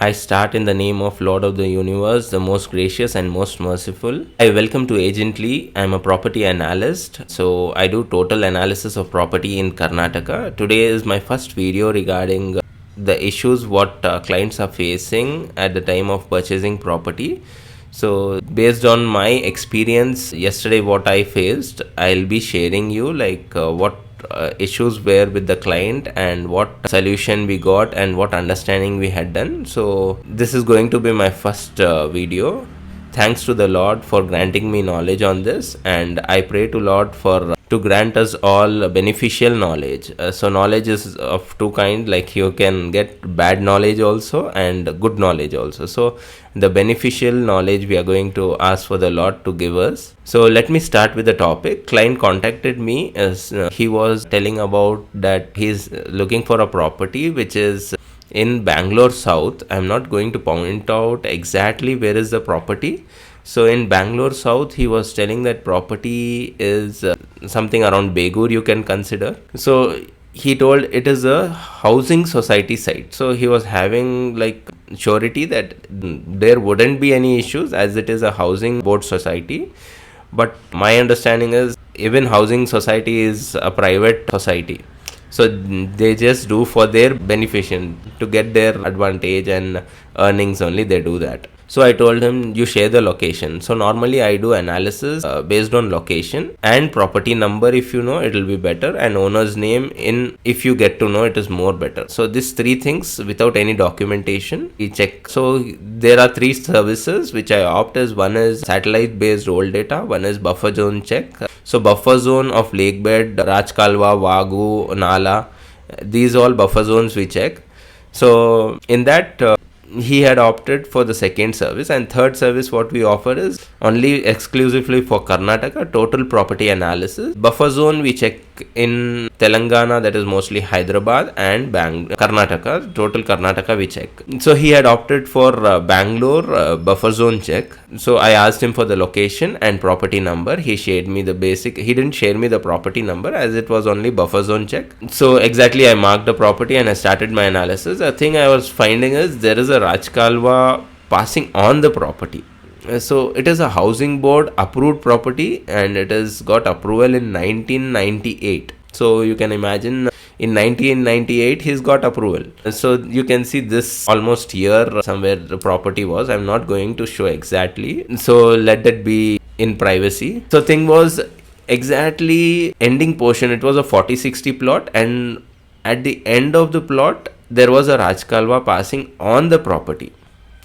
I start in the name of Lord of the Universe, the most gracious and most merciful. I welcome to AGENTALY. I'm a property analyst. So I do total analysis of property in Karnataka. Today is my first video regarding the issues what clients are facing at the time of purchasing property. So based on my experience yesterday what I faced, I'll be sharing you what issues were with the client and what solution we got and what understanding we had done. So this is going to be my first video. Thanks to the Lord for granting me knowledge on this, and I pray to Lord for to grant us all beneficial knowledge. So knowledge is of two kind, like you can get bad knowledge also and good knowledge also. So the beneficial knowledge we are going to ask for the Lord to give us. So let me start with the topic. Client contacted me as he was telling about that he's looking for a property which is in Bangalore South. I'm not going to point out exactly where is the property. So in Bangalore South, he was telling that property is something around Begur you can consider. So he told it is a housing society site. So he was having like surety that there wouldn't be any issues as it is a housing board society. But my understanding is even housing society is a private society. So they just do for their beneficent to get their advantage and earnings only they do that. So I told him you share the location. So normally I do analysis based on location and property number. If you know, it will be better, and owner's name in if you get to know, it is more better. So these three things without any documentation we check. So there are three services which I opt as. One is satellite based old data, one is buffer zone check. So buffer zone of lake bed, Rajakaluve, Vagu, Nala, these all buffer zones we check. So in that he had opted for the second service, and third service what we offer is only exclusively for Karnataka, total property analysis. Buffer zone we check in Telangana, that is mostly Hyderabad, and Karnataka, total Karnataka we check. So he had opted for Bangalore buffer zone check. So I asked him for the location and property number. He shared me the basic. He didn't share me the property number as it was only buffer zone check. So exactly I marked the property and I started my analysis. The thing I was finding is there is a Rajakaluve passing on the property. So it is a housing board approved property and it has got approval in 1998. So you can imagine in 1998 he's got approval. So you can see this almost here somewhere the property was. I'm not going to show exactly. So let that be in privacy. So thing was exactly ending portion. It was a 40-60 plot, and at the end of the plot there was a Rajakaluve passing on the property.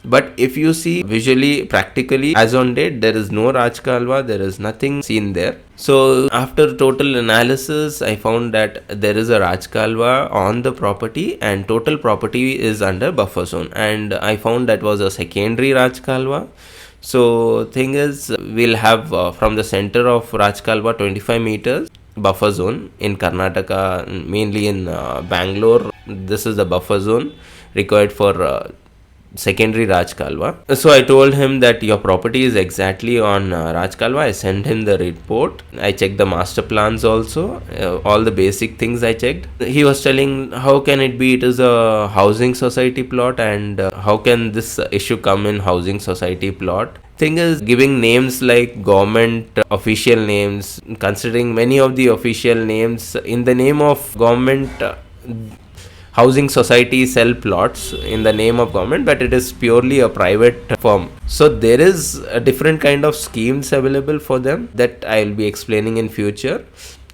But if you see visually, practically, as on date, there is no Rajakaluve, there is nothing seen there. So after total analysis, I found that there is a Rajakaluve on the property and total property is under buffer zone. And I found that was a secondary Rajakaluve. So thing is, we'll have from the center of Rajakaluve 25 meters buffer zone in Karnataka, mainly in Bangalore. This is the buffer zone required for secondary Rajakaluve. So I told him that your property is exactly on Rajakaluve. I sent him the report. I checked the master plans also. All the basic things I checked. He was telling how can it be? It is a housing society plot, and how can this issue come in housing society plot? Thing is giving names like government official names, considering many of the official names in the name of government. Housing society sell plots in the name of government, but it is purely a private firm. So there is a different kind of schemes available for them that I'll be explaining in future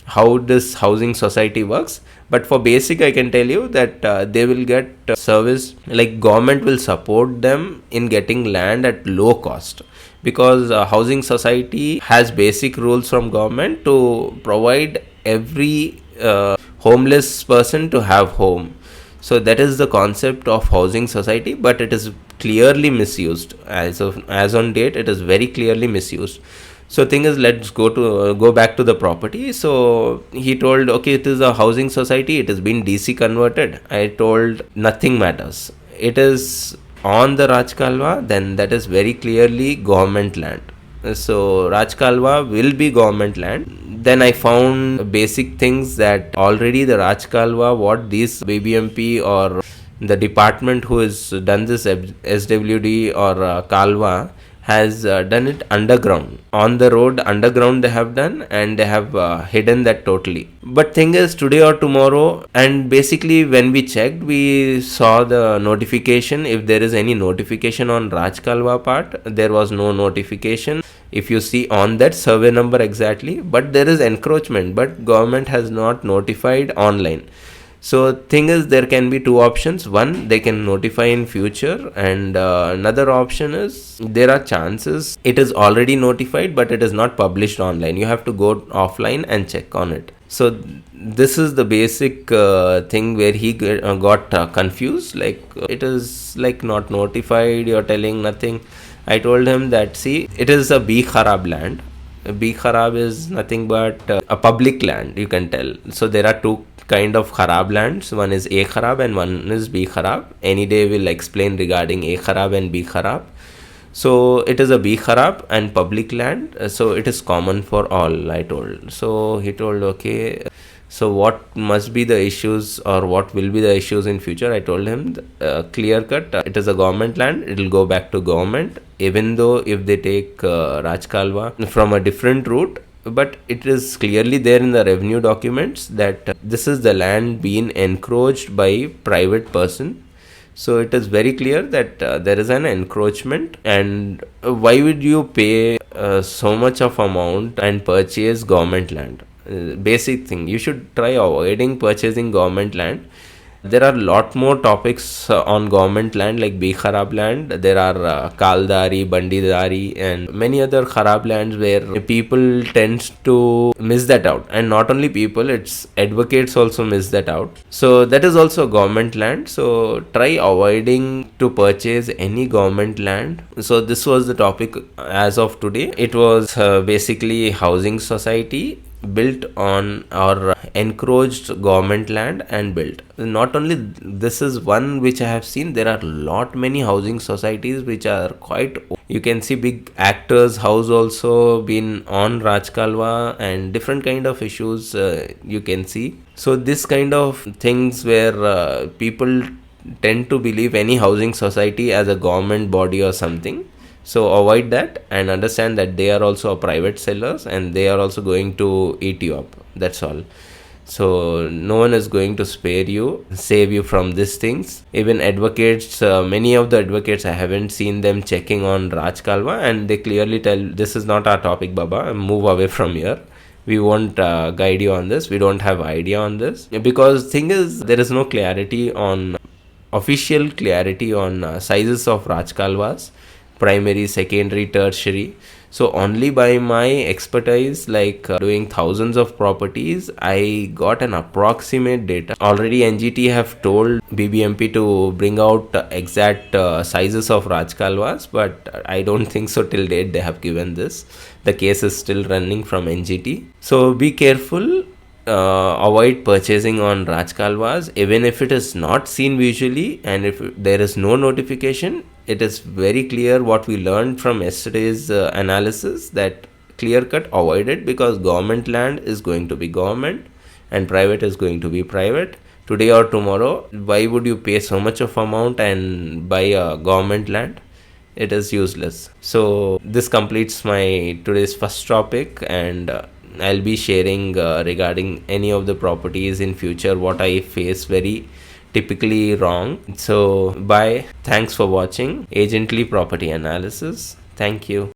how this housing society works. But for basic I can tell you that they will get service, like government will support them in getting land at low cost, because housing society has basic rules from government to provide every homeless person to have home. So that is the concept of housing society, but it is clearly misused. As on date, it is very clearly misused. So thing is, let's go back to the property. So he told, okay, it is a housing society. It has been DC converted. I told nothing matters. It is on the Rajakaluve, then that is very clearly government land. So Rajakaluve will be government land. Then I found basic things that already the Rajakaluve, what these BBMP or the department who has done this SWD or Kalwa has done it underground. On the road underground they have done, and they have hidden that totally. But thing is, today or tomorrow, and basically when we checked, we saw the notification. If there is any notification on Rajkalva part, there was no notification. If you see on that survey number exactly, but there is encroachment, but government has not notified online. So thing is, there can be two options. One, they can notify in future, and another option is there are chances it is already notified but it is not published online. You have to go offline and check on it. So this is the basic thing where he got confused, like it is like not notified, you're telling nothing. I told him that, see, it is a B kharab land. B kharab is nothing but a public land, you can tell. So there are two kind of kharab lands. One is A kharab and one is B kharab. Any day we'll explain regarding A kharab and B kharab. So it is a B kharab and public land, so it is common for all, I told. So he told, okay, so what must be the issues or what will be the issues in future? I told him clear cut, it is a government land, it will go back to government, even though if they take Rajkalva from a different route. But it is clearly there in the revenue documents that this is the land being encroached by private person. So it is very clear that there is an encroachment, and why would you pay so much of amount and purchase government land? Basic thing, you should try avoiding purchasing government land. There are lot more topics on government land, like B kharab land. There are Kaldari, Bandidari and many other kharab lands where people tend to miss that out. And not only people, it's advocates also miss that out. So that is also government land. So try avoiding to purchase any government land. So this was the topic as of today. It was basically housing society built on or encroached government land and built. Not only this is one which I have seen, there are lot many housing societies which are quite, you can see big actors house also been on Rajkalva, and different kind of issues you can see. So this kind of things where people tend to believe any housing society as a government body or something. So avoid that and understand that they are also a private sellers and they are also going to eat you up. That's all. So no one is going to spare you, save you from these things. Even advocates, many of the advocates, I haven't seen them checking on Rajkalva, and they clearly tell, this is not our topic, Baba, move away from here. We won't guide you on this. We don't have idea on this. Because thing is, there is no clarity on, official clarity on sizes of Rajkalvas. Primary, secondary, tertiary. So only by my expertise, like doing thousands of properties, I got an approximate data. Already NGT have told BBMP to bring out exact sizes of Rajkalvas, but I don't think so till date they have given this. The case is still running from NGT. So be careful. Avoid purchasing on Rajkalvas, even if it is not seen visually and if there is no notification. It is very clear what we learned from yesterday's analysis, that clear cut avoid it, because government land is going to be government and private is going to be private. Today or tomorrow, why would you pay so much of amount and buy a government land? It is useless. So this completes my today's first topic, and I'll be sharing regarding any of the properties in future what I face very typically wrong. So bye. Thanks for watching Agently Property Analysis. Thank you.